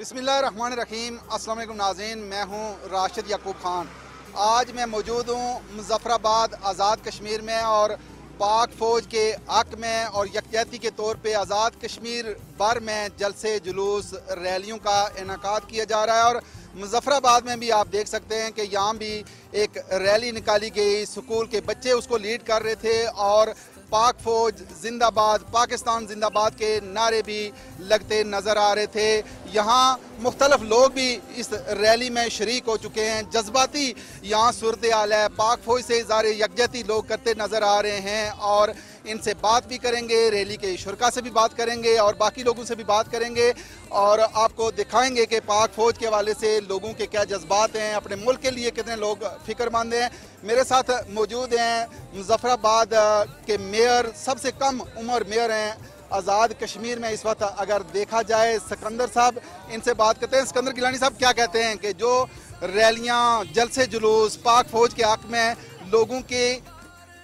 बिस्मिल्लाहिर्रहमानिर्रहीम। अस्सलाम वालेकुम नाज़रीन, मैं हूँ राशिद याकूब खान। आज मैं मौजूद हूँ मुज़फ़्फ़राबाद आज़ाद कश्मीर में और पाक फ़ौज के हक़ में और यकजहती के तौर पे आज़ाद कश्मीर भर में जलसे जुलूस रैलियों का इनेकाद किया जा रहा है। और मुज़फ़्फ़राबाद में भी आप देख सकते हैं कि यहाँ भी एक रैली निकाली गई, स्कूल के बच्चे उसको लीड कर रहे थे और पाक फ़ौज जिंदाबाद, पाकिस्तान जिंदाबाद के नारे भी लगते नज़र आ रहे थे। यहाँ मुख्तलिफ लोग भी इस रैली में शरीक हो चुके हैं। जज्बाती यहाँ सूरत हाल है, पाक फ़ौज से इज़हार यकजहती लोग करते नज़र आ रहे हैं और इनसे बात भी करेंगे, रैली के शुरका से भी बात करेंगे और बाकी लोगों से भी बात करेंगे और आपको दिखाएंगे कि पाक फ़ौज के हवाले से लोगों के क्या जज्बात हैं, अपने मुल्क के लिए कितने लोग फ़िक्रमंद हैं। मेरे साथ मौजूद हैं मुज़फ़्फ़राबाद के मेयर, सबसे कम उम्र मेयर हैं आज़ाद कश्मीर में इस वक्त अगर देखा जाए, सिकंदर साहब। इनसे बात करते हैं। सिकंदर गिलानी साहब, क्या कहते हैं कि जो रैलियाँ, जलसे जुलूस पाक फ़ौज के हक़ में लोगों के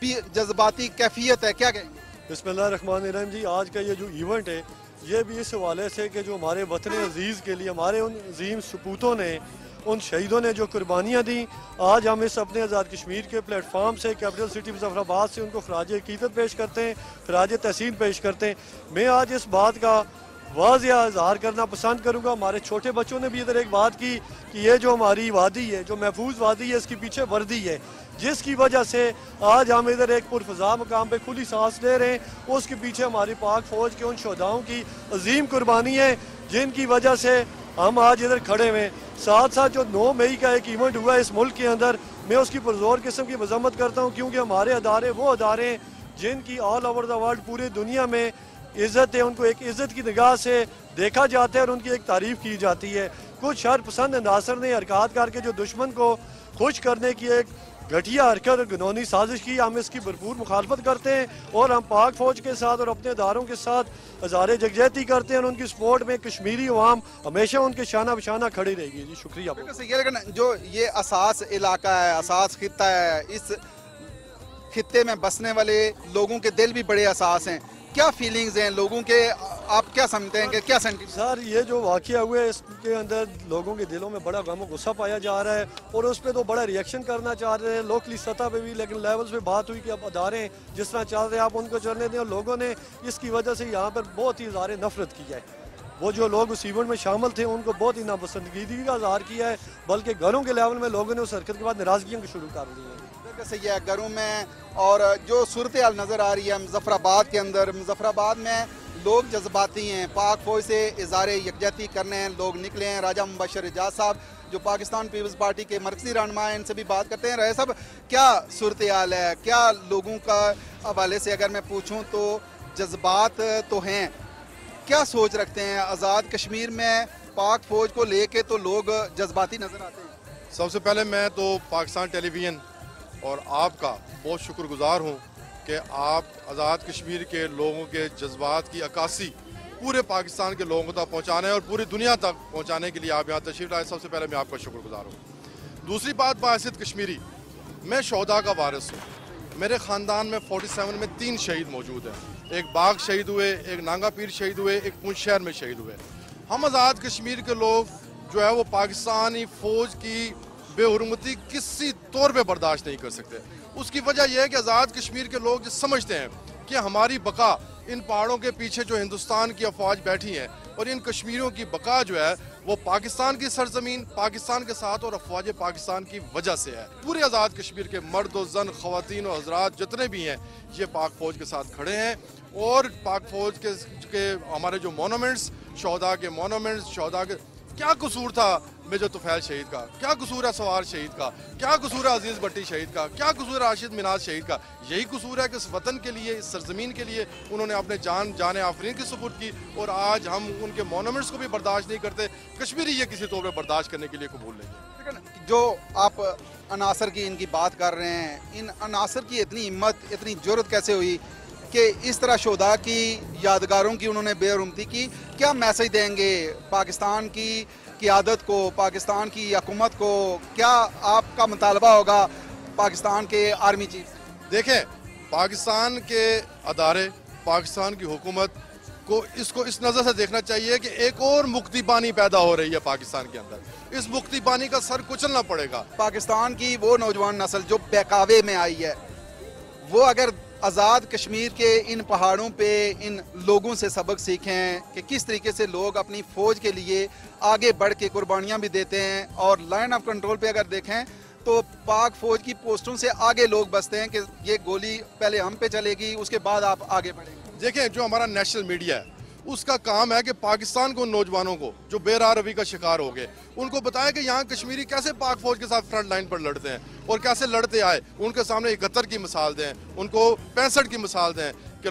जज्बाती कैफियत है, क्या कहेंगे? बिस्मिल्लाहिर्रहमानिर्रहीम जी, आज का ये जो इवेंट है ये भी इस हवाले से कि जो हमारे वतन अजीज़ के लिए हमारे उन अजीम सपूतों ने, उन शहीदों ने जो कुर्बानियाँ दी, आज हम इस अपने आज़ाद कश्मीर के प्लेटफार्म से कैपिटल सिटी मुज़फ़्फ़राबाद से उनको खराज अक़ीदत पेश करते हैं, खराज तहसीन पेश करते हैं। मैं आज इस बात का वाज़िया इज़हार करना पसंद करूँगा। हमारे छोटे बच्चों ने भी इधर एक बात की कि ये जो हमारी वादी है, जो महफूज वादी है, इसके पीछे वर्दी है, जिसकी वजह से आज हम इधर एक पुरफ़ज़ा मकाम पे खुली सांस ले रहे हैं। उसके पीछे हमारी पाक फ़ौज के उन शहदाओं की अजीम कुर्बानी है जिनकी वजह से हम आज इधर खड़े हुए। साथ साथ जो 9 मई का एक इवेंट हुआ है इस मुल्क के अंदर, मैं उसकी पुरज़ोर किस्म की मज़म्मत करता हूँ, क्योंकि हमारे अदारे वो अदारे हैं जिनकी ऑल ओवर द वर्ल्ड, पूरी दुनिया में इज़्ज़त है, उनको एक इज़्ज़त की निगाह से देखा जाता है और उनकी एक तारीफ़ की जाती है। कुछ शर पसंद अंदासर ने हरकत करके जो दुश्मन को खुश करने की एक घटिया हरकत और घिनौनी साजिश की, हम इसकी भरपूर मुखालफत करते हैं और हम पाक फ़ौज के साथ और अपने अदारों के साथ इज़हार यकजहती करते हैं और उनकी सपोर्ट में कश्मीरी अवाम हमेशा उनके शाना बशाना खड़ी रहेगी। जी शुक्रिया। लेकिन जो ये असास इलाका है, असास खित्ता है, इस खित्ते में बसने वाले लोगों के दिल भी बड़े असास हैं। क्या फीलिंग्स हैं लोगों के, आप क्या समझते हैं कि क्या सेंटिमेंट? सर, ये जो वाक़या हुआ है इसके अंदर लोगों के दिलों में बड़ा गम और गुस्सा पाया जा रहा है और उस पर तो बड़ा रिएक्शन करना चाह रहे हैं लोकली सतह पे भी, लेकिन लेवल्स पे बात हुई कि अब अदारे जिस तरह चल रहे हैं आप उनको चलने दें। और लोगों ने इसकी वजह से यहाँ पर बहुत ही इज़हार नफरत किया है। वो जो लोग उस इवेंट में शामिल थे उनको बहुत ही नापसंदगी का इज़हार किया है, बल्कि घरों के लेवल में लोगों ने उस हरकत के बाद नाराज़गियाँ शुरू कर दी हैं। सही है, घरों में और जो सूरत हाल नज़र आ रही है मुज़फ़्फ़राबाद के अंदर, मुज़फ़्फ़राबाद में लोग जज्बाती हैं, पाक फ़ौज से इज़हार यकजहती करने लोग निकले हैं। राजा मुबशर एजाज साहब जो पाकिस्तान पीपल्स पार्टी के मरकज़ी रहनुमा हैं, इनसे भी बात करते हैं। राजा साहब, क्या सूरत हाल है, क्या लोगों का हवाले से अगर मैं पूछूँ तो जज्बात तो हैं, क्या सोच रखते हैं? आज़ाद कश्मीर में पाक फ़ौज को लेके तो लोग जज्बाती नज़र आते हैं। सबसे पहले मैं तो पाकिस्तान टेलीविज़न और आपका बहुत शुक्रगुजार हूँ कि आप आज़ाद कश्मीर के लोगों के जज्बात की अक्कासी पूरे पाकिस्तान के लोगों तक पहुँचाने और पूरी दुनिया तक पहुँचाने के लिए आप यहाँ तशरीफ़ लाए। सबसे पहले मैं आपका शुक्रगुजार हूँ। दूसरी बात, बाहैसियत कश्मीरी, मैं शोहदा का वारिस हूँ। मेरे ख़ानदान में 47 में 3 शहीद मौजूद हैं। एक बाग शहीद हुए, एक नांगा पीर शहीद हुए, एक पूंछ शहर में शहीद हुए। हम आज़ाद कश्मीर के लोग जो है वो पाकिस्तानी फ़ौज की बेहुरमती किसी तौर पे बर्दाश्त नहीं कर सकते। उसकी वजह यह है कि आज़ाद कश्मीर के लोग जो समझते हैं कि हमारी बका इन पहाड़ों के पीछे जो हिंदुस्तान की अफवाज बैठी हैं और इन कश्मीरियों की बका जो है वो पाकिस्तान की सरजमीन, पाकिस्तान के साथ और अफवाज पाकिस्तान की वजह से है। पूरे आज़ाद कश्मीर के मर्द और जन, ख़वातीन और हज़रात जितने भी हैं ये पाक फ़ौज के साथ खड़े हैं और पाक फ़ौज के हमारे जो मोनूमेंट्स, शहदा के मोनूमेंट्स, शहदा के क्या कसूर था मेजर तुफैल शहीद का, क्या कसूर है सवार शहीद का, क्या कसूर है अजीज़ भट्टी शहीद का, क्या कसूर है राशिद मिनाज शहीद का? यही कसूर है कि इस वतन के लिए, इस सरजमीन के लिए उन्होंने अपने जान आफरीन की सुपुर्द की और आज हम उनके मोनूमेंट्स को भी बर्दाश्त नहीं करते। कश्मीरी ये किसी तौर पर बर्दाश्त करने के लिए कबूल नहीं है। लेकिन जो आप अनासर की इनकी बात कर रहे हैं, इन अनासर की इतनी हिम्मत, इतनी जुर्रत कैसे हुई कि इस तरह शोधा की यादगारों की उन्होंने बेरुमती की? क्या मैसेज देंगे पाकिस्तान की क़ियादत को, पाकिस्तान की हुकूमत को? क्या आपका मुतालबा होगा पाकिस्तान के आर्मी चीफ? देखें, पाकिस्तान के अदारे, पाकिस्तान की हुकूमत को इसको इस नज़र से देखना चाहिए कि एक और मुक्ति बानी पैदा हो रही है पाकिस्तान के अंदर। इस मुक्ति बानी का सर कुचलना पड़ेगा। पाकिस्तान की वो नौजवान नस्ल जो बहकावे में आई है, वो अगर आज़ाद कश्मीर के इन पहाड़ों पे इन लोगों से सबक सीखें कि किस तरीके से लोग अपनी फ़ौज के लिए आगे बढ़ के कुर्बानियाँ भी देते हैं, और लाइन ऑफ कंट्रोल पे अगर देखें तो पाक फ़ौज की पोस्टों से आगे लोग बसते हैं कि ये गोली पहले हम पे चलेगी, उसके बाद आप आगे बढ़ेंगे। देखें, जो हमारा नेशनल मीडिया है उसका काम है कि पाकिस्तान को, नौजवानों को जो बेराह रवी का शिकार हो गए, उनको बताया कि यहाँ कश्मीरी कैसे पाक फौज के साथ फ्रंट लाइन पर लड़ते हैं और कैसे लड़ते आए। उनके सामने 71 की मिसाल दें, उनको 65 की मिसाल दें कि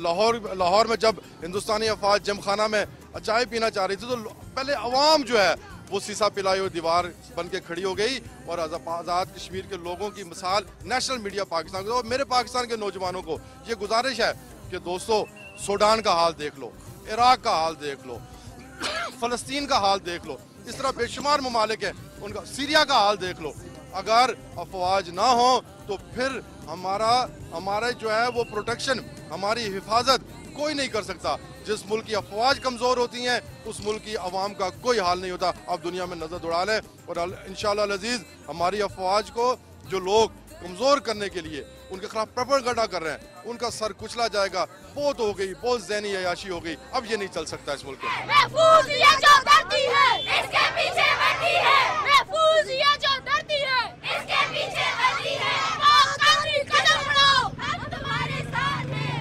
लाहौर में जब हिंदुस्तानी अफवाज जमखाना में चाय पीना चाह रही थी तो पहले अवाम जो है वो सीसा पिलाई हुई दीवार बन के खड़ी हो गई। और आज़ाद कश्मीर के लोगों की मिसाल नेशनल मीडिया पाकिस्तान को। और मेरे पाकिस्तान के नौजवानों को ये गुजारिश है कि दोस्तों, सूडान का हाल देख लो, इराक का हाल देख लो, फ़लस्तीन का हाल देख लो, इस तरह बेशुमार ममालिक हैं, उनका सीरिया का हाल देख लो। अगर अफवाज ना हो तो फिर हमारा जो है वो प्रोटेक्शन, हमारी हिफाजत कोई नहीं कर सकता। जिस मुल्क की अफवाज कमज़ोर होती हैं उस मुल्क की अवाम का कोई हाल नहीं होता। आप दुनिया में नज़र दौड़ा लें और इंशाअल्लाह अज़ीज़ हमारी अफवाज को जो लोग कमज़ोर करने के लिए उनके खिलाफ प्रोपेगेंडा कर रहे हैं, उनका सर कुचला जाएगा। बहुत हो गई, बहुत ज़हनी अयाशी हो गई, अब ये नहीं चल सकता इस मुल्क में। महफूज ये जो धरती है, इसके पीछे वर्दी है। महफूज ये जो धरती है, इसके पीछे वर्दी है। कागजी कदम बढ़ाओ, हम तुम्हारे साथ हैं।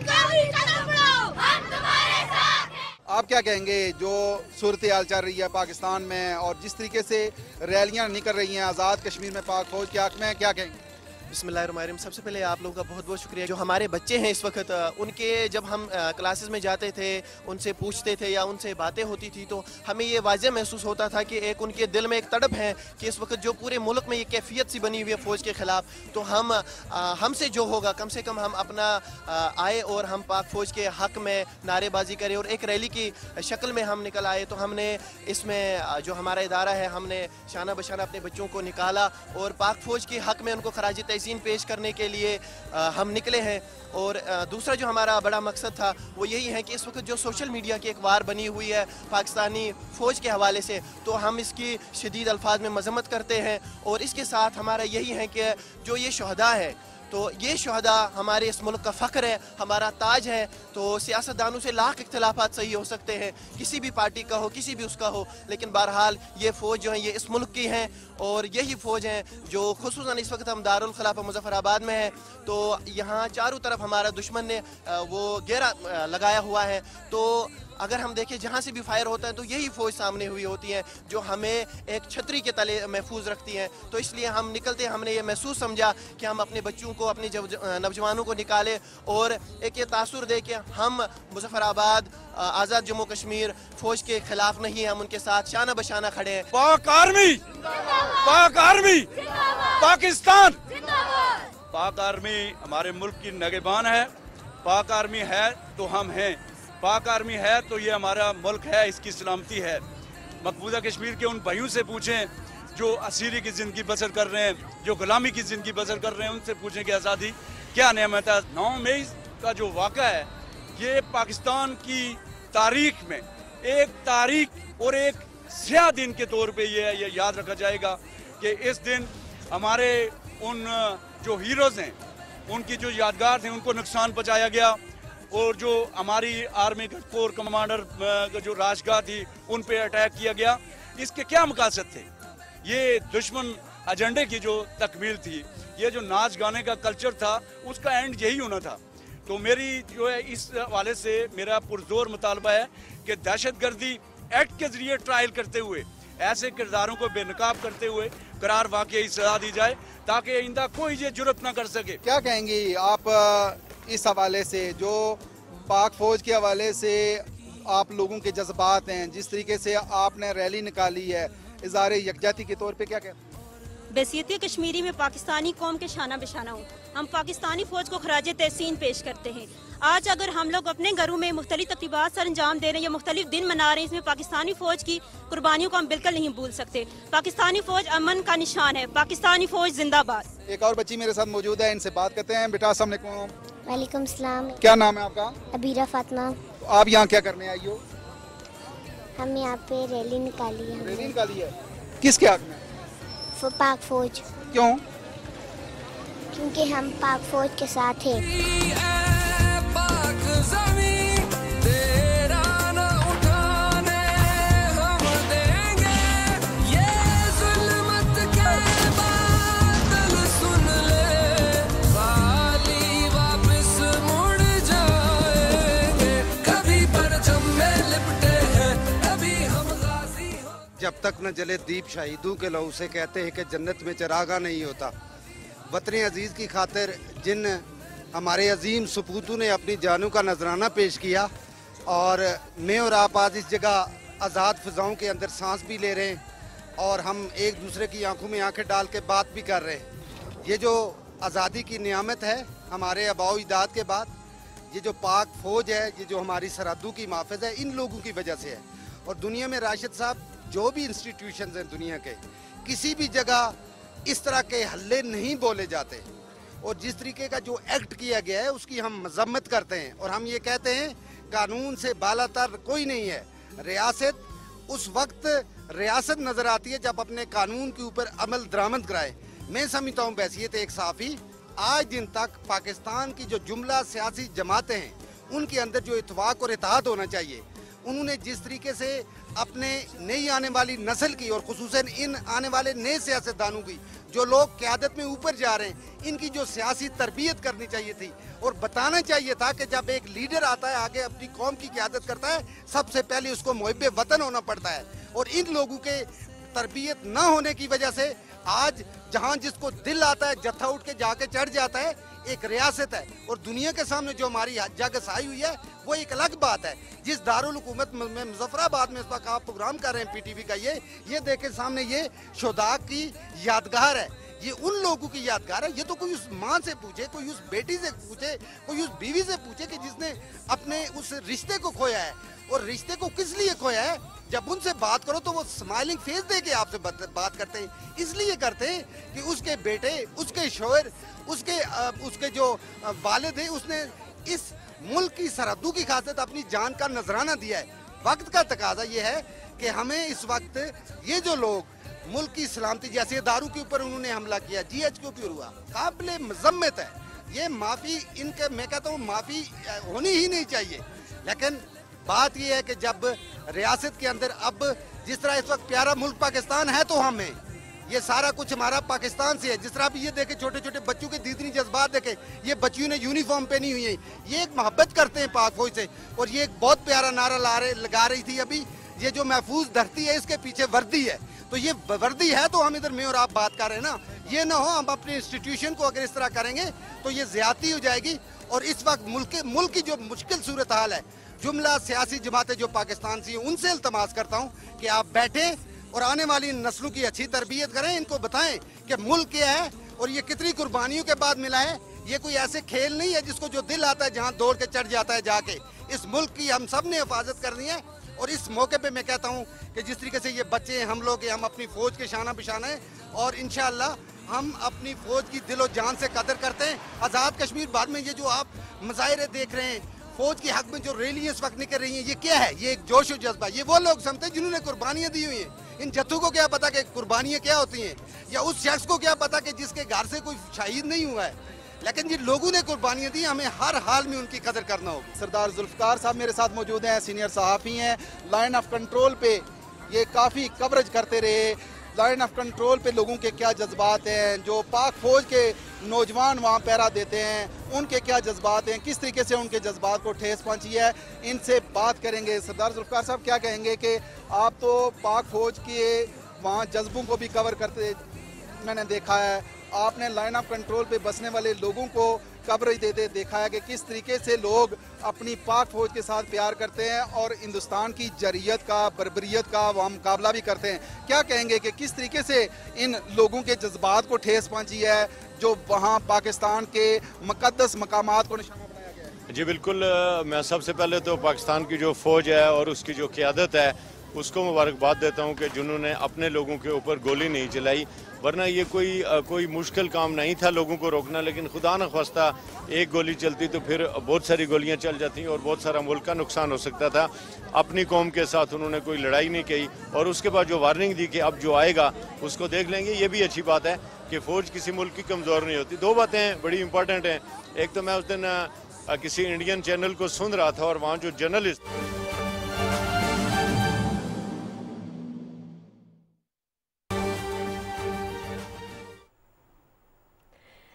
कागजी कदम बढ़ाओ, हम तुम्हारे साथ हैं। आप क्या कहेंगे, जो सूरत हाल चल रही है पाकिस्तान में और जिस तरीके से रैलियां निकल रही हैं आज़ाद कश्मीर में पाक फौज के हक में, क्या कहेंगे? बिस्मिल्लाहिर्रहमानिर्रहीम। सबसे पहले आप लोगों का बहुत बहुत शुक्रिया। जो हमारे बच्चे हैं इस वक्त, उनके जब हम क्लासेस में जाते थे, उनसे पूछते थे या उनसे बातें होती थी तो हमें ये वाज़ेह महसूस होता था कि एक उनके दिल में एक तड़प है कि इस वक्त जो पूरे मुल्क में ये कैफियत सी बनी हुई है फ़ौज के ख़िलाफ़, तो हमसे जो होगा कम से कम हम अपना आए और हम पाक फ़ौज के हक़ में नारेबाजी करें और एक रैली की शक्ल में हम निकल आए। तो हमने इसमें जो हमारा इदारा है, हमने शाना बशाना अपने बच्चों को निकाला और पाक फ़ौज के हक़ में उनको खराज तहसीन पेश करने के लिए हम निकले हैं। और दूसरा जो हमारा बड़ा मकसद था वो यही है कि इस वक्त जो सोशल मीडिया की एक वार बनी हुई है पाकिस्तानी फ़ौज के हवाले से, तो हम इसकी शदीद अल्फाज में मजम्मत करते हैं। और इसके साथ हमारा यही है कि जो ये शहदा है, तो ये शहदा हमारे इस मुल्क का फ़ख्र है, हमारा ताज है। तो सियासतदानों से लाख इख्तिलाफात सही हो सकते हैं, किसी भी पार्टी का हो, किसी भी उसका हो, लेकिन बहरहाल ये फ़ौज जो है ये इस मुल्क की हैं और यही फ़ौज हैं जो खुसूसन इस वक्त हम दारुल खिलाफा मुज़फ़्फ़राबाद में है। तो यहाँ चारों तरफ हमारा दुश्मन ने वो घेरा लगाया हुआ है। तो अगर हम देखें जहाँ से भी फायर होता है तो यही फ़ौज सामने हुई होती है जो हमें एक छतरी के तले महफूज रखती हैं। तो इसलिए हम निकलते, हमने ये महसूस समझा कि हम अपने बच्चों को, अपने नौजवानों को निकालें और एक ये तासुर दे कि हम मुज़फ़्फ़राबाद, आज़ाद जम्मू कश्मीर फ़ौज के ख़िलाफ़ नहीं, हम उनके साथ शाना बशाना खड़े हैं। पाक आर्मी, पाक आर्मी, पाकिस्तान, पाक आर्मी हमारे मुल्क की नगेबान है। पाक आर्मी है तो हम हैं, पाक आर्मी है तो ये हमारा मुल्क है, इसकी सलामती है। मकबूजा कश्मीर के उन भाइयों से पूछें जो असीरी की ज़िंदगी बसर कर रहे हैं, जो गुलामी की ज़िंदगी बसर कर रहे हैं, उनसे पूछें कि आज़ादी क्या नेमत है। 9 मई का जो वाक़ा है ये पाकिस्तान की तारीख में एक तारीख और एक स्याह दिन के तौर पे ये याद रखा जाएगा कि इस दिन हमारे उन जो हीरोज़ हैं, उनकी जो यादगार थे, उनको नुकसान पहुँचाया गया। और जो हमारी आर्मी कोर कमांडर जो राजगाह थी उन पे अटैक किया गया। इसके क्या मकासद थे? ये दुश्मन एजेंडे की जो तकमील थी, ये जो नाच गाने का कल्चर था उसका एंड यही होना था। तो मेरी जो है इस हवाले से मेरा पुरजोर मुतालबा है कि दहशतगर्दी एक्ट के जरिए ट्रायल करते हुए ऐसे किरदारों को बेनकाब करते हुए करार वाकई सजा दी जाए ताकि आइंदा कोई ये जुर्रत ना कर सके। क्या कहेंगी आप इस हवाले से, जो पाक फौज के हवाले से आप लोगों के जज्बात हैं, जिस तरीके से आपने रैली निकाली है इज़हार यकजहती के तौर पे, क्या कहते हैं? बैसियत कश्मीरी में पाकिस्तानी कौम के शाना बिशाना हूँ। हम पाकिस्तानी फ़ौज को खराज तहसीन पेश करते हैं। आज अगर हम लोग अपने घरों में मुख्तलिफ तक़रीबात सर अंजाम दे रहे हैं या मुख्तलिफ दिन मना रहे हैं, इसमें पाकिस्तानी फ़ौज की कुर्बानियों को हम बिल्कुल नहीं भूल सकते। पाकिस्तानी फ़ौज अमन का निशान है। पाकिस्तानी फ़ौज जिंदाबाद। एक और बच्ची मेरे साथ मौजूद है, इनसे बात करते हैं। बेटा अस्सलाम वालेकुम। वालेकुम सलाम। क्या नाम है आपका? अबीरा फातिमा। आप यहाँ क्या करने आई हो? हम यहाँ पे रैली निकाली है। रैली निकाली है किसके हक में? पाक फौज। क्यों? क्योंकि हम पाक फौज के साथ हैं। जब तक न जले दीप शहीदों के लहू से, कहते हैं कि जन्नत में चरागा नहीं होता। वतन अजीज़ की खातिर जिन हमारे अजीम सपूतों ने अपनी जानों का नजराना पेश किया, और मैं और आप आज इस जगह आज़ाद फ़िज़ाओं के अंदर सांस भी ले रहे हैं और हम एक दूसरे की आंखों में आंखें डाल के बात भी कर रहे हैं। ये जो आज़ादी की नियामत है हमारे आबाओ अजदाद के बाद, ये जो पाक फ़ौज है, ये जो हमारी सरहदों की मुहाफ़िज़ है, इन लोगों की वजह से है। और दुनिया में राशिद साहब जो भी इंस्टीट्यूशंस हैं दुनिया के, किसी भी जगह इस तरह के हल्ले नहीं बोले जाते। और जिस तरीके का जो एक्ट किया गया है उसकी हम मजम्मत करते हैं और हम ये कहते हैं कानून से बालातर कोई नहीं है। रियासत उस वक्त रियासत नजर आती है जब अपने कानून के ऊपर अमल दरामद कराए। मैं समझता हूँ बैसियत एक साफ़ी आज दिन तक पाकिस्तान की जो जुमला सियासी जमातें हैं उनके अंदर जो इत्तेफाक और इत्तेहाद होना चाहिए, उन्होंने जिस तरीके से अपने नई आने वाली नस्ल की और खुसूसन इन आने वाले नए सियासतदानों की, जो लोग क़यादत में ऊपर जा रहे हैं, इनकी जो सियासी तरबियत करनी चाहिए थी और बताना चाहिए था कि जब एक लीडर आता है आगे अपनी कौम की क़यादत करता है, सबसे पहले उसको मुहिब्बे वतन होना पड़ता है। और इन लोगों के तरबियत न होने की वजह से आज जहाँ जिसको दिल आता है जत्था उठ के जाके चढ़ जाता है। एक रियासत है और दुनिया के सामने जो हमारी जगसाई हुई है वो एक अलग बात है। जिस दारुल हुकूमत में मुजफ्फराबाद में इस वक्त आप प्रोग्राम कर रहे हैं पीटीवी का, ये देखे सामने ये शुहदा की यादगार है, ये उन लोगों की यादगार है। ये तो कोई उस माँ से पूछे, कोई उस बेटी से पूछे, कोई उस बीवी से पूछे कि जिसने अपने उस रिश्ते को खोया है। और रिश्ते को किस लिए खोया है? जब उनसे बात करो तो वो स्माइलिंग फेस दे के आपसे बात करते हैं। इसलिए करते हैं कि उसके बेटे, उसके शोहर, उसके जो वालिद है, उसने इस मुल्क की सरहदों की खातिर अपनी जान का नजराना दिया है। वक्त का तकाजा ये है कि हमें इस वक्त ये जो लोग मुल्क की सलामती, जैसे दारू के ऊपर उन्होंने हमला किया, GH के ऊपर हुआ, काबिल मजम्मत है। ये माफ़ी इनके, मैं कहता हूँ माफ़ी होनी ही नहीं चाहिए। लेकिन बात यह है कि जब रियासत के अंदर अब जिस तरह इस वक्त प्यारा मुल्क पाकिस्तान है तो हम हैं, ये सारा कुछ हमारा पाकिस्तान से है। जिस तरह भी ये देखे छोटे छोटे बच्चों के दीदनी जज्बात देखे, ये बच्चियों ने यूनिफॉर्म पहनी हुई है, ये एक मोहब्बत करते हैं पाक फौज से। और ये एक बहुत प्यारा नारा लगा रही थी अभी, ये जो महफूज धरती है इसके पीछे वर्दी है। तो ये वर्दी है तो हम इधर मैं और आप बात कर रहे हैं ना। ये ना हो हम अपने इंस्टीट्यूशन को अगर इस तरह करेंगे तो ये ज्यादती हो जाएगी। और इस वक्त मुल्क की जो मुश्किल सूरत हाल है, जुमला सियासी जमातें जो पाकिस्तान से, उनसे इल्तमास करता हूँ कि आप बैठें और आने वाली नस्लों की अच्छी तरबियत करें, इनको बताएं कि मुल्क क्या है और ये कितनी कुर्बानियों के बाद मिला है। ये कोई ऐसे खेल नहीं है जिसको जो दिल आता है जहाँ दौड़ के चढ़ जाता है जाके। इस मुल्क की हम सब ने हिफाजत करनी है। और इस मौके पे मैं कहता हूँ कि जिस तरीके से ये बच्चे हैं, हम लोग हैं, हम अपनी फ़ौज के शाना बिशाना है और इंशाअल्लाह हम अपनी फ़ौज की दिलो जान से कदर करते हैं। आज़ाद कश्मीर बाद में ये जो आप मुजाहिरे देख रहे हैं, फौज के हक में जो रैली इस वक्त निकल रही है, ये क्या है? ये एक जोश और जज्बा। ये वो लोग समझते हैं जिन्होंने कुर्बानियाँ दी हुई हैं। इन जत्थों को क्या पता कि कुर्बानियाँ क्या होती हैं, या उस शख्स को क्या पता कि जिसके घर से कोई शहीद नहीं हुआ है। लेकिन जिन लोगों ने कुर्बानियाँ दी, हमें हर हाल में उनकी कदर करना होगी। सरदार जुल्फकार साहब मेरे साथ मौजूद हैं, सीनियर सहाफ़ी हैं। लाइन ऑफ कंट्रोल पे ये काफ़ी कवरेज करते रहे। लाइन ऑफ कंट्रोल पे लोगों के क्या जज्बात हैं, जो पाक फौज के नौजवान वहाँ पहरा देते हैं उनके क्या जज्बात हैं, किस तरीके से उनके जज्बात को ठेस पहुँची है, इनसे बात करेंगे। सरदार जुल्फकार साहब क्या कहेंगे कि आप तो पाक फौज के वहाँ जज्बों को भी कवर करते मैंने देखा है, आपने लाइन ऑफ कंट्रोल पे बसने वाले लोगों को कवरेज देते देखा है कि किस तरीके से लोग अपनी पाक फौज के साथ प्यार करते हैं और हिंदुस्तान की जरियत का, बर्बरियत का वह मुकाबला भी करते हैं। क्या कहेंगे कि किस तरीके से इन लोगों के जज्बात को ठेस पहुंची है जो वहाँ पाकिस्तान के मुकद्दस मकामात को निशाना बनाया गया है? जी बिल्कुल, मैं सबसे पहले तो पाकिस्तान की जो फ़ौज है और उसकी जो क़यादत है उसको मुबारकबाद देता हूँ कि जिन्होंने अपने लोगों के ऊपर गोली नहीं चलाई, वरना ये कोई मुश्किल काम नहीं था लोगों को रोकना। लेकिन खुदा न ख्वास्ता एक गोली चलती तो फिर बहुत सारी गोलियां चल जाती और बहुत सारा मुल्क का नुकसान हो सकता था। अपनी कौम के साथ उन्होंने कोई लड़ाई नहीं की और उसके बाद जो वार्निंग दी कि अब जो आएगा उसको देख लेंगे, ये भी अच्छी बात है कि फ़ौज किसी मुल्क की कमज़ोर नहीं होती। दो बातें बड़ी इंपॉर्टेंट हैं। एक तो मैं उस दिन किसी इंडियन चैनल को सुन रहा था और वहाँ जो जर्नलिस्ट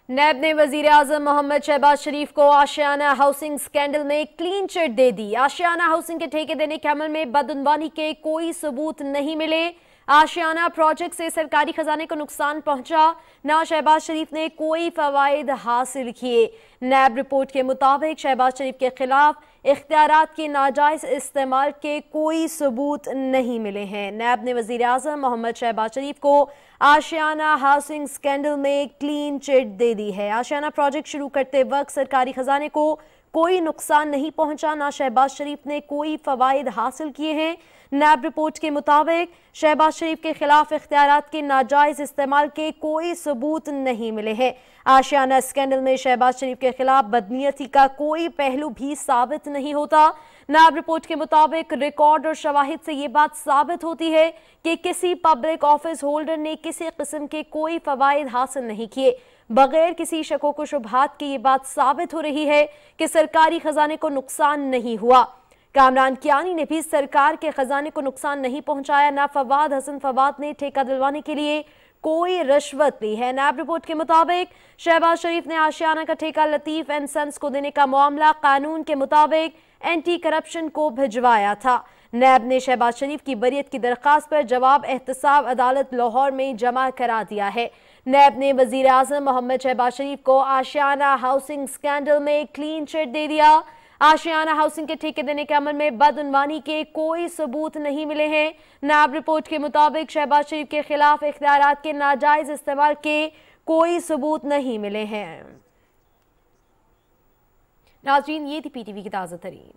नैब ने वजीर आजम मोहम्मद शहबाज शरीफ को आशियाना हाउसिंग स्कैंडल में क्लीन चिट दे दी। आशियाना हाउसिंग के ठेके देने के अमल में बदउनवानी के कोई सबूत नहीं मिले। आशियाना प्रोजेक्ट से सरकारी खजाने को नुकसान पहुंचा, ना शहबाज शरीफ ने कोई फवायद हासिल किए। नैब रिपोर्ट के मुताबिक शहबाज शरीफ के खिलाफ इख्तियारात के नाजायज इस्तेमाल के कोई सबूत नहीं मिले हैं। नैब ने वजीर आजम मोहम्मद शहबाज शरीफ को आशियाना हाउसिंग स्कैंडल में क्लीन चिट दे दी है। आशियाना प्रोजेक्ट शुरू करते वक्त सरकारी खजाने को कोई नुकसान नहीं पहुंचा, ना शहबाज शरीफ ने कोई फवायद हासिल किए हैं। नैब रिपोर्ट के मुताबिक शहबाज शरीफ के खिलाफ इख्तियारात के नाजायज इस्तेमाल के कोई सबूत नहीं मिले हैं। आशियाना स्कैंडल में शहबाज शरीफ के खिलाफ बदनीयती का कोई पहलू भी साबित नहीं होता। नैब रिपोर्ट के मुताबिक रिकॉर्ड और शवाहिद से ये बात साबित होती है कि किसी पब्लिक ऑफिस होल्डर ने किसी किस्म के कोई फवायद हासिल नहीं किए। बगैर किसी शको को शुबहात की ये बात साबित हो रही है कि सरकारी खजाने को नुकसान नहीं हुआ। कामरान कियानी ने भी सरकार के खजाने को नुकसान नहीं पहुंचाया, ना फवाद हसन फवाद ने ठेका दिलवाने के लिए कोई रिश्वत ली है। नैब रिपोर्ट के मुताबिक शहबाज शरीफ ने आशियाना का ठेका लतीफ एंड सन्स को देने का मामला कानून के मुताबिक एंटी करप्शन को भिजवाया था। नैब ने शहबाज शरीफ की बरियत की दरखास्त पर जवाब एहतसाब अदालत लाहौर में जमा करा दिया है। नैब ने वजीर आजम मोहम्मद शहबाज शरीफ को आशियाना हाउसिंग स्कैंडल में क्लीन चिट दे दिया। आशियाना हाउसिंग के ठेके देने के अमल में बदउनवानी के कोई सबूत नहीं मिले हैं। नैब रिपोर्ट के मुताबिक शहबाज शरीफ के खिलाफ इख्तियारात के नाजायज इस्तेमाल के कोई सबूत नहीं मिले हैं। नाज़रीन, ये थी पीटीवी की ताज़ा तरीन।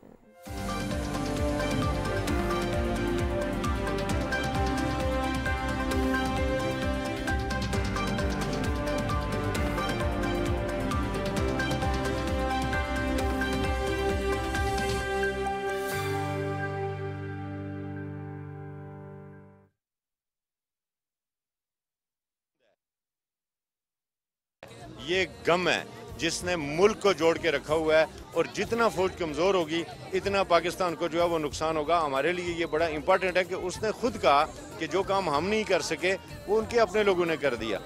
ये गम है जिसने मुल्क को जोड़ के रखा हुआ है और जितना फौज कमज़ोर होगी इतना पाकिस्तान को जो है वो नुकसान होगा। हमारे लिए ये बड़ा इंपॉर्टेंट है कि उसने खुद कहा कि जो काम हम नहीं कर सके वो उनके अपने लोगों ने कर दिया।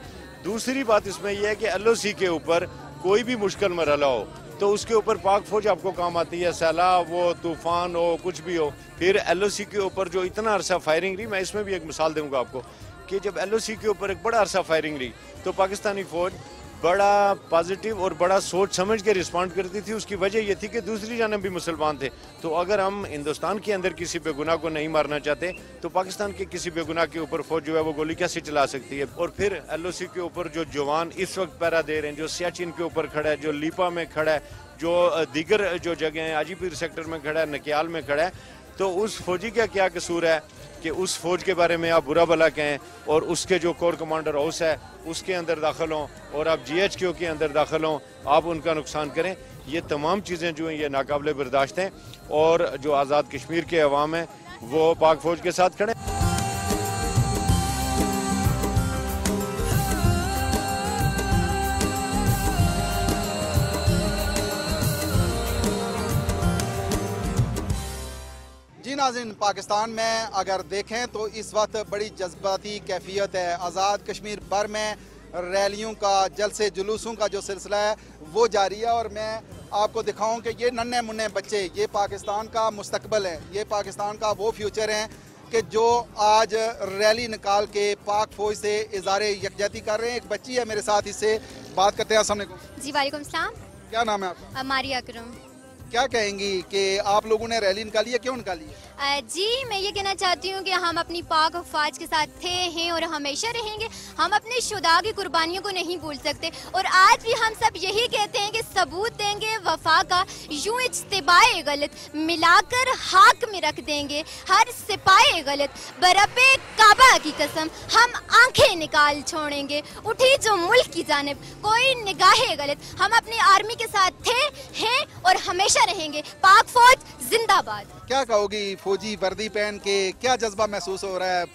दूसरी बात इसमें यह है कि LOC के ऊपर कोई भी मुश्किल मरहला हो तो उसके ऊपर पाक फौज आपको काम आती है, सैलाब हो, तूफान हो, कुछ भी हो। फिर LOC के ऊपर जो इतना अरसा फायरिंग रही, मैं इसमें भी एक मिसाल दूंगा आपको कि जब LOC के ऊपर एक बड़ा अरसा फायरिंग रही तो पाकिस्तानी फौज बड़ा पॉजिटिव और बड़ा सोच समझ के रिस्पॉन्ड करती थी। उसकी वजह यह थी कि दूसरी जानब भी मुसलमान थे, तो अगर हम हिंदुस्तान के अंदर किसी बेगुनाह को नहीं मारना चाहते तो पाकिस्तान के किसी बेगुनाह के ऊपर फौज जो है वो गोली कैसे चला सकती है। और फिर LOC के ऊपर जो जवान इस वक्त पहरा दे रहे हैं, जो सियाचिन के ऊपर खड़ा है, जो लीपा में खड़ा है, जो दीगर जो जगह हैं, हाजीपीर सेक्टर में खड़ा है, नकियाल में खड़ा है, तो उस फौजी का क्या कसूर है कि उस फौज के बारे में आप बुरा भला कहें और उसके जो कोर कमांडर हाउस है उसके अंदर दाखिल हों और आप GHQ के अंदर दाखिल हों, आप उनका नुकसान करें। ये तमाम चीज़ें जो हैं ये नाकाबिले बर्दाश्त हैं और जो आज़ाद कश्मीर के अवाम हैं वो पाक फौज के साथ खड़े। नाज़रीन, पाकिस्तान में अगर देखें तो इस वक्त बड़ी जज्बाती कैफियत है। आज़ाद कश्मीर भर में रैलियों का, जलसे जुलूसों का जो सिलसिला है वो जारी है और मैं आपको दिखाऊं कि ये नन्हे मुन्ने बच्चे ये पाकिस्तान का मुस्तकबिल है, ये पाकिस्तान का वो फ्यूचर है कि जो आज रैली निकाल के पाक फौज से इज़हारे यकजहती कर रहे हैं। एक बच्ची है मेरे साथ, इससे बात करते हैं। अस्सलाम वालेकुम। जी वालेकुम सलाम। क्या नाम है आपका? मारिया अकरम। क्या कहेंगी कि आप लोगों ने रैली निकाली है, क्यों निकाली है? जी मैं ये कहना चाहती हूँ कि हम अपनी पाक अफवाज के साथ थे, हैं और हमेशा रहेंगे। हम अपने शुदा की कुर्बानियों को नहीं भूल सकते और आज भी हम सब यही कहते हैं कि सबूत देंगे वफा का, यूं इज्तिबाए गलत मिलाकर हाक में रख देंगे हर सिपाही गलत। बरब्बे काबा की कसम हम आंखें निकाल छोड़ेंगे उठी जो मुल्क की जानिब कोई निगाहे गलत। हम अपनी आर्मी के साथ थे, हैं और हमेशा रहेंगे। पाक फौज जिंदाबाद। क्या कहोगी, फौजी वर्दी पहन के क्या जज्बा महसूस हो रहा है?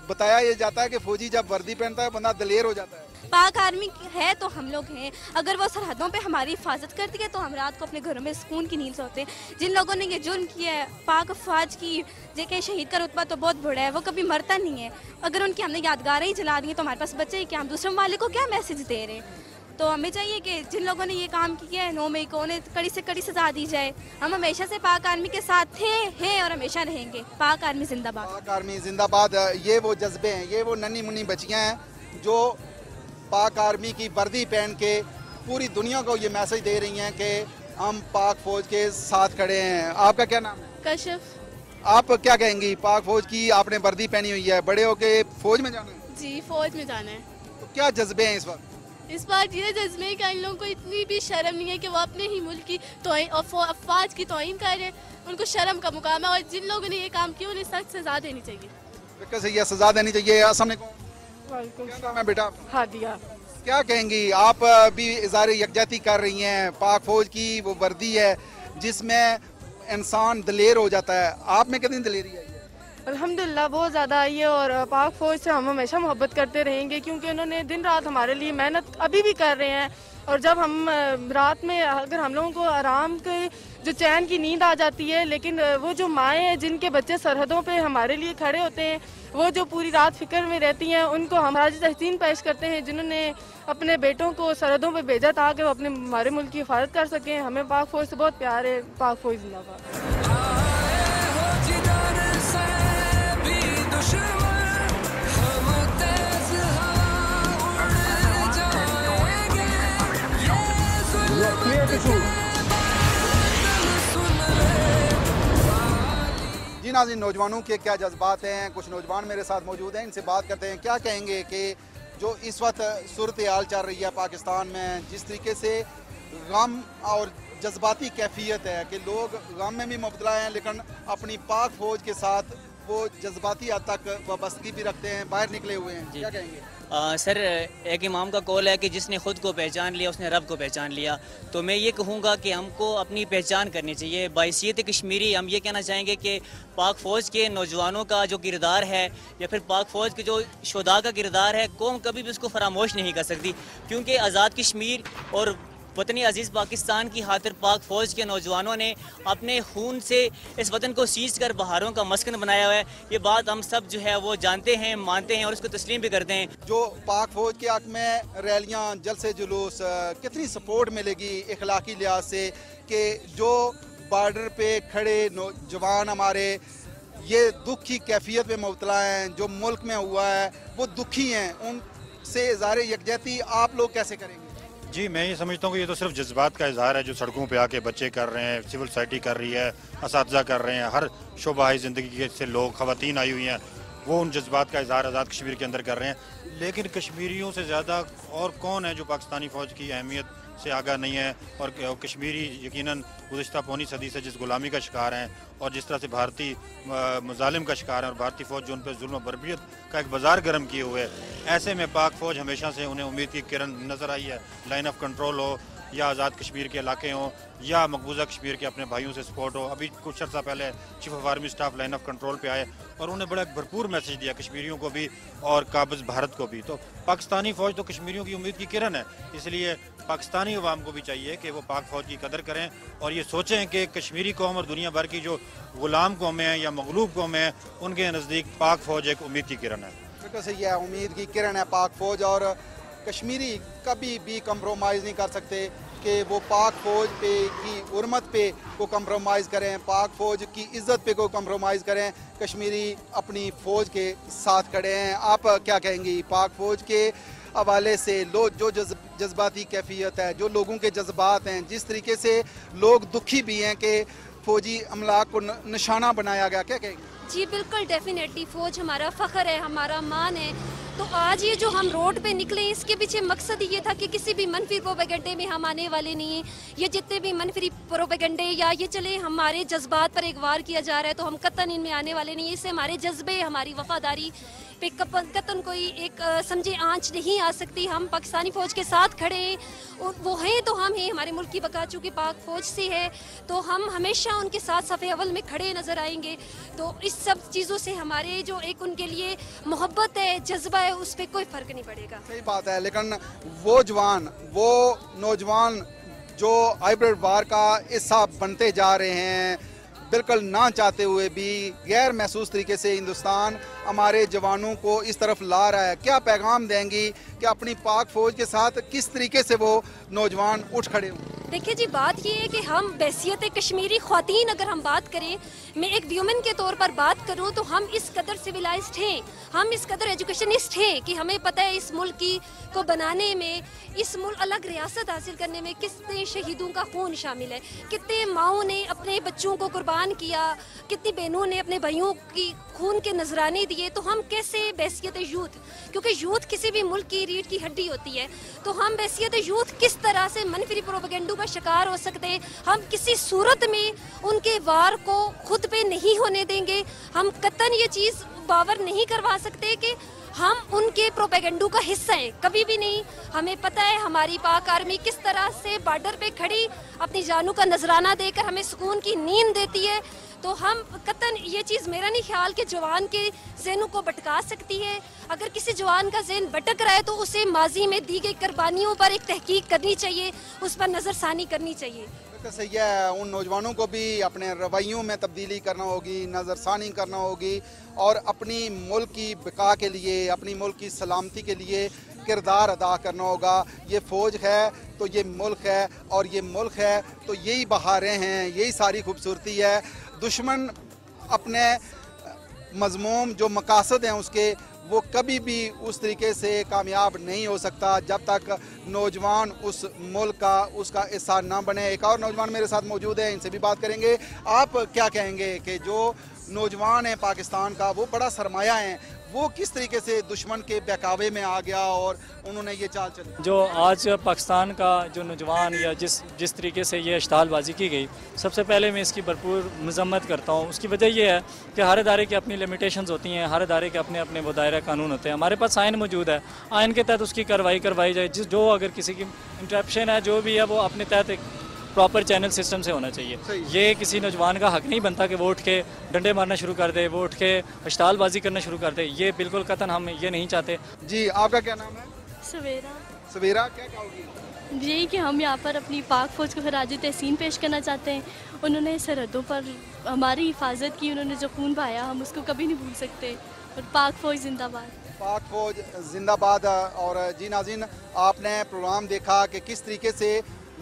बताया ये जाता है कि फौजी जब वर्दी पहनता है बंदा दिलेर हो जाता है। पाक आर्मी है तो हम लोग हैं, अगर वो सरहदों पे हमारी हिफाजत करती है तो हम रात को अपने घरों में सुकून की नींद सोते हैं। जिन लोगों ने ये जुल्म किया है, पाक अफवाज की जेके शहीद का रुतबा तो बहुत बड़ा है, वो कभी मरता नहीं है। अगर उनकी हमने यादगारें ही जला दी हैं तो हमारे पास बच्चे ही क्या, हम दूसरे मालिक को क्या मैसेज दे रहे हैं? तो हमें चाहिए कि जिन लोगों ने ये काम किया है 9 मई को उन्हें कड़ी से कड़ी सजा दी जाए। हम हमेशा से पाक आर्मी के साथ थे, हैं और हमेशा रहेंगे। पाक आर्मी जिंदाबाद। पाक आर्मी जिंदाबाद। ये वो जज्बे हैं, ये वो नन्ही मुन्नी बच्चियां हैं जो पाक आर्मी की वर्दी पहन के पूरी दुनिया को ये मैसेज दे रही हैं कि हम पाक फौज के साथ खड़े हैं। आपका क्या नाम है? कशिफ। आप क्या कहेंगी, पाक फौज की आपने वर्दी पहनी हुई है, बड़े होके फौज में जाना है? जी फौज में जाना है। तो क्या जज्बे हैं इस वक्त? इस बार ये जज्बे का इन लोगों को इतनी भी शर्म नहीं है कि वो अपने ही मुल्क की अफवाज की तौहीन कर रहे हैं। उनको शर्म का मुकाम है और जिन लोगों ने ये काम किया उन्हें सख्त सजा देनी चाहिए। कैसे ये सजा देनी चाहिए? अस्सलाम वालेकुम। क्या नाम है बेटा? हादिया। क्या कहेंगी, आप भी इज़हारे यकजहती कर रही हैं, पाक फौज की वो वर्दी है जिसमें इंसान दिलेर हो जाता है, आप में कितनी दिलेरी आई है? अल्हम्दुलिल्लाह बहुत ज़्यादा आई है और पाक फ़ौज से हम हमेशा मोहब्बत करते रहेंगे क्योंकि उन्होंने दिन रात हमारे लिए मेहनत अभी भी कर रहे हैं। और जब हम रात में अगर हम लोगों को आराम के जो चैन की नींद आ जाती है, लेकिन वो जो माएँ हैं जिनके बच्चे सरहदों पे हमारे लिए खड़े होते हैं, वो जो पूरी रात फिक्र में रहती हैं, उनको हम आज तहसीन पेश करते हैं जिन्होंने अपने बेटों को सरहदों पे भेजा ताकि वो अपने हमारे मुल्क की हिफाजत कर सकें। हमें पाक फ़ौज से बहुत प्यार है। पाक फ़ौज जिंदाबाद। जी नाज़रीन, नौजवानों के क्या जज्बात हैं, कुछ नौजवान मेरे साथ मौजूद हैं, इनसे बात करते हैं। क्या कहेंगे कि जो इस वक्त सूरत हाल चल रही है पाकिस्तान में, जिस तरीके से गम और जज्बाती कैफियत है कि लोग गम में भी मुब्तला हैं लेकिन अपनी पाक फौज के साथ वो जज्बाती हद तक वाबस्तगी भी रखते हैं, बाहर निकले हुए हैं, क्या कहेंगे? सर, एक इमाम का कौल है कि जिसने खुद को पहचान लिया उसने रब को पहचान लिया। तो मैं ये कहूँगा कि हमको अपनी पहचान करनी चाहिए। बाइसियत कश्मीरी हम ये कहना चाहेंगे कि पाक फ़ौज के नौजवानों का जो किरदार है या फिर पाक फ़ौज के जो शुहदा का किरदार है, कौम कभी भी उसको फरामोश नहीं कर सकती, क्योंकि आज़ाद कश्मीर और वतनी अजीज़ पाकिस्तान की खातिर पाक फ़ौज के नौजवानों ने अपने खून से इस वतन को सींच कर बहारों का मस्कन बनाया हुआ है। ये बात हम सब जो है वो जानते हैं, मानते हैं और उसको तस्लीम भी करते हैं। जो पाक फौज के हक में रैलियाँ, जलसे जुलूस, कितनी सपोर्ट मिलेगी इखलाकी लिहाज से कि जो बॉर्डर पे खड़े नौजवान हमारे ये दुख की कैफियत में मुब्तला हैं, जो मुल्क में हुआ है वो दुखी हैं, उनसे इज़हारे यकजहती आप लोग कैसे करेंगे? जी, मैं ये समझता हूँ कि ये तो सिर्फ जज्बात का इजहार है जो सड़कों पे आके बच्चे कर रहे हैं, सिविल सोसाइटी कर रही है, असातिज़ा कर रहे हैं, हर शोबाई ज़िंदगी से लोग, ख़वातीन आई हुई हैं, वो उन जज्बात का इजहार आज़ाद कश्मीर के अंदर कर रहे हैं। लेकिन कश्मीरियों से ज़्यादा और कौन है जो पाकिस्तानी फ़ौज की अहमियत से आगाह नहीं है। और कश्मीरी यकीनन गुज़िश्ता पौनी सदी से जिस गुलामी का शिकार हैं और जिस तरह से भारतीय मुजालिम का शिकार है और भारतीय फ़ौज जो उन पर जुल्म बर्बियत का एक बाज़ार गर्म किए हुए है, ऐसे में पाक फ़ौज हमेशा से उन्हें उम्मीद की किरण नज़र आई है। लाइन ऑफ कंट्रोल हो या आज़ाद कश्मीर के इलाके हों या मकबूजा कश्मीर के अपने भाइयों से सपोर्ट हो। अभी कुछ अर्सा पहले chief of army staff line of control पे आए और उन्हें बड़ा भरपूर मैसेज दिया कश्मीरियों को भी और काबिज भारत को भी। तो पाकिस्तानी फ़ौज तो कश्मीरियों की उम्मीद की किरण है, इसलिए पाकिस्तानी अवाम को भी चाहिए कि वो पाक फ़ौज की कदर करें और ये सोचें कि कश्मीरी कौम और दुनिया भर की जो गुलाम कौमें हैं या मगलूब कौमें हैं, उनके नज़दीक पाक फ़ौज एक उम्मीद की किरण है। बिल्कुल सही है, उम्मीद की किरण है पाक फ़ौज और कश्मीरी कभी भी कंप्रोमाइज़ नहीं कर सकते के वो पाक फ़ौज पे की उर्मत पे को कंप्रोमाइज़ करें, पाक फ़ौज की इज़्ज़त पे को कंप्रोमाइज़ करें। कश्मीरी अपनी फ़ौज के साथ खड़े हैं। आप क्या कहेंगी पाक फ़ौज के हवाले से? जो जज्बाती कैफियत है, जो लोगों के जज्बात हैं, जिस तरीके से लोग दुखी भी हैं कि फ़ौजी अमला को निशाना बनाया गया, क्या कहेंगे? जी बिल्कुल, डेफिनेटली फ़ौज हमारा फ़ख्र है, हमारा मान है। तो आज ये जो हम रोड पे निकले, इसके पीछे मकसद ये था कि किसी भी मनफी प्रोपेगेंडे में हम आने वाले नहीं हैं। ये जितने भी मनफी प्रोपेगेंडे या ये चले हमारे जज्बात पर एक वार किया जा रहा है, तो हम कतन इनमें आने वाले नहीं हैं। इससे हमारे जज्बे, हमारी वफादारी पे कतन कोई एक समझे आंच नहीं आ सकती। हम पाकिस्तानी फ़ौज के साथ खड़े हैं, और वो हैं तो हम हैं। हमारे मुल्क की बका चूँकि पाक फ़ौज से है, तो हम हमेशा उनके साथ सफ़े अव्वल में खड़े नज़र आएंगे। तो इस सब चीज़ों से हमारे जो एक उनके लिए मोहब्बत है, जज्बा है, उस पर कोई फ़र्क नहीं पड़ेगा। सही बात है, लेकिन वो जवान, वो नौजवान जो हाइब्रिड वार का हिस्सा बनते जा रहे हैं, बिल्कुल ना चाहते हुए भी गैर महसूस तरीके से हिंदुस्तान हमारे जवानों को इस तरफ ला रहा है, क्या पैगाम देंगी कि अपनी पाक फ़ौज के साथ किस तरीके से वो नौजवान उठ खड़े हों? देखिए जी, बात ये है कि हम बैसियत कश्मीरी ख़वातीन अगर हम बात करें, मैं एक व्यूमन के तौर पर बात करूं, तो हम इस कदर सिविलाइज्ड हैं, हम इस कदर एजुकेशनिस्ट हैं कि हमें पता है इस मुल्क की को बनाने में, इस मुल्क अलग रियासत हासिल करने में कितने शहीदों का खून शामिल है, कितने माओं ने अपने बच्चों को कुर्बान किया, कितनी बहनों ने अपने भाइयों की खून के नजराने दिए। तो हम कैसे बैसियत यूथ, क्योंकि यूथ किसी भी मुल्क की रीढ़ की हड्डी होती है, तो हम बैसियत यूथ किस तरह से मनफी प्रोपेगेंडा का शिकार हो सकते हैं? हम किसी सूरत में उनके वार को खुद पे नहीं होने देंगे। हम कतन ये चीज़ बावर नहीं करवा सकते कि हम उनके प्रोपेगेंडा का हिस्सा हैं, कभी भी नहीं। हमें पता है हमारी पाक आर्मी किस तरह से बॉर्डर पे खड़ी अपनी जानों का नजराना देकर हमें सुकून की नींद देती है। तो हम कतन ये चीज़, मेरा नहीं ख्याल कि जवान के जहनों को भटका सकती है। अगर किसी जवान का जहन भटक रहा है तो उसे माजी में दी गई कुर्बानियों पर एक तहकीक करनी चाहिए, उस पर नज़रसानी करनी चाहिए। सही है, उन नौजवानों को भी अपने रवैयों में तब्दीली करना होगी, नज़रसानी करना होगी, और अपनी मुल्क की बका के लिए, अपनी मुल्क की सलामती के लिए किरदार अदा करना होगा। ये फ़ौज है तो ये मुल्क है, और ये मुल्क है तो यही बहारें हैं, यही सारी खूबसूरती है। दुश्मन अपने मज़मूम जो मकासद हैं उसके, वो कभी भी उस तरीके से कामयाब नहीं हो सकता जब तक नौजवान उस मुल्क का, उसका हिस्सा ना बने। एक और नौजवान मेरे साथ मौजूद है, इनसे भी बात करेंगे। आप क्या कहेंगे कि जो नौजवान है पाकिस्तान का, वो बड़ा सरमाया है, वो किस तरीके से दुश्मन के बहकावे में आ गया और उन्होंने ये चाल चली? जो आज पाकिस्तान का जो नौजवान या जिस तरीके से ये अश्तालबाजी की गई, सबसे पहले मैं इसकी भरपूर मजम्मत करता हूँ। उसकी वजह यह है कि हर इदारे की अपनी लिमिटेशंस होती हैं, हर इदारे के अपने अपने वो दायरा कानून होते हैं। हमारे पास आइन मौजूद है, आइन के तहत उसकी कार्रवाई करवाई जाए। जो अगर किसी की इंटरप्शन है, जो भी है, वो अपने तहत एक प्रॉपर चैनल सिस्टम से होना चाहिए। ये किसी नौजवान का हक नहीं बनता कि वो उठ के डंडे मारना शुरू कर दे, वो उठ के अश्तालबाजी करना शुरू कर दे। ये बिल्कुल कतन हम ये नहीं चाहते। जी, आपका क्या नाम है? सवेरा। सवेरा, क्या कहोगी? यही कि हम यहाँ पर अपनी पाक फ़ौज को खराज तहसीन पेश करना चाहते हैं। उन्होंने सरहदों पर हमारी हिफाजत की, उन्होंने जो खून बहाया, हम उसको कभी नहीं भूल सकते। और पाक फ़ौज जिंदाबाद। पाक फ़ौज जिंदाबाद। और जी नाज़रीन, आपने प्रोग्राम देखा कि किस तरीके से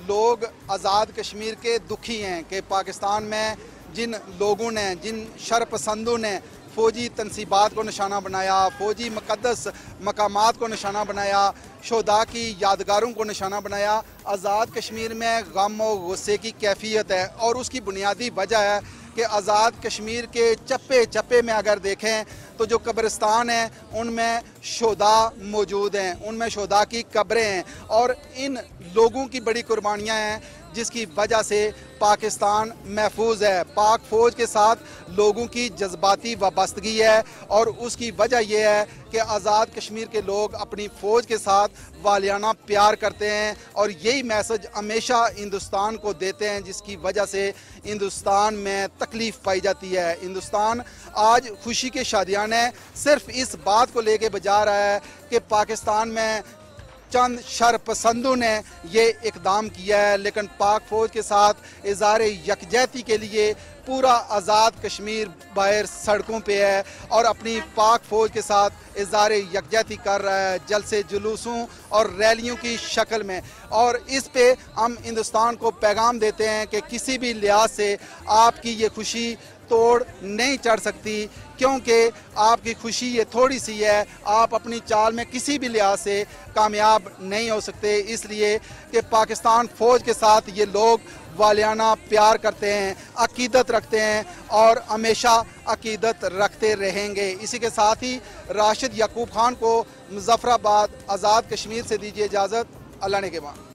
लोग आज़ाद कश्मीर के दुखी हैं कि पाकिस्तान में जिन लोगों ने, जिन शरपसंदों ने फ़ौजी तनसीबात को निशाना बनाया, फ़ौजी मुक़द्दस मकामात को निशाना बनाया, शोदा की यादगारों को निशाना बनाया, आज़ाद कश्मीर में गम और गुस्से की कैफियत है। और उसकी बुनियादी वजह है कि आज़ाद कश्मीर के चप्पे चप्पे में अगर देखें तो जो कब्रिस्तान हैं उनमें शोदा मौजूद हैं, उनमें शोदा की कब्रें हैं, और इन लोगों की बड़ी कुर्बानियाँ हैं जिसकी वजह से पाकिस्तान महफूज है। पाक फ़ौज के साथ लोगों की जज्बाती वाबस्तगी है, और उसकी वजह यह है कि आज़ाद कश्मीर के लोग अपनी फ़ौज के साथ वालियाना प्यार करते हैं, और यही मैसेज हमेशा हिंदुस्तान को देते हैं, जिसकी वजह से हिंदुस्तान में तकलीफ़ पाई जाती है। हिंदुस्तान आज खुशी के शादियाने सिर्फ इस बात को लेके बजा रहा है कि पाकिस्तान में चंद शरपसंदों ने ये इकदाम किया है, लेकिन पाक फौज के साथ इज़हार यकजहती के लिए पूरा आज़ाद कश्मीर बाहर सड़कों पे है और अपनी पाक फौज के साथ इज़हार यकजहती कर रहा है, जलसे जुलूसों और रैलियों की शक्ल में। और इस पे हम हिंदुस्तान को पैगाम देते हैं कि किसी भी लिहाज से आपकी ये खुशी तोड़ नहीं चढ़ सकती, क्योंकि आपकी खुशी ये थोड़ी सी है, आप अपनी चाल में किसी भी लिहाज से कामयाब नहीं हो सकते, इसलिए कि पाकिस्तान फ़ौज के साथ ये लोग वालियाना प्यार करते हैं, अकीदत रखते हैं और हमेशा अकीदत रखते रहेंगे। इसी के साथ ही राशिद याकूब खान को मुजफ्फराबाद आज़ाद कश्मीर से दीजिए इजाज़त। अल्लाह ने के बाद।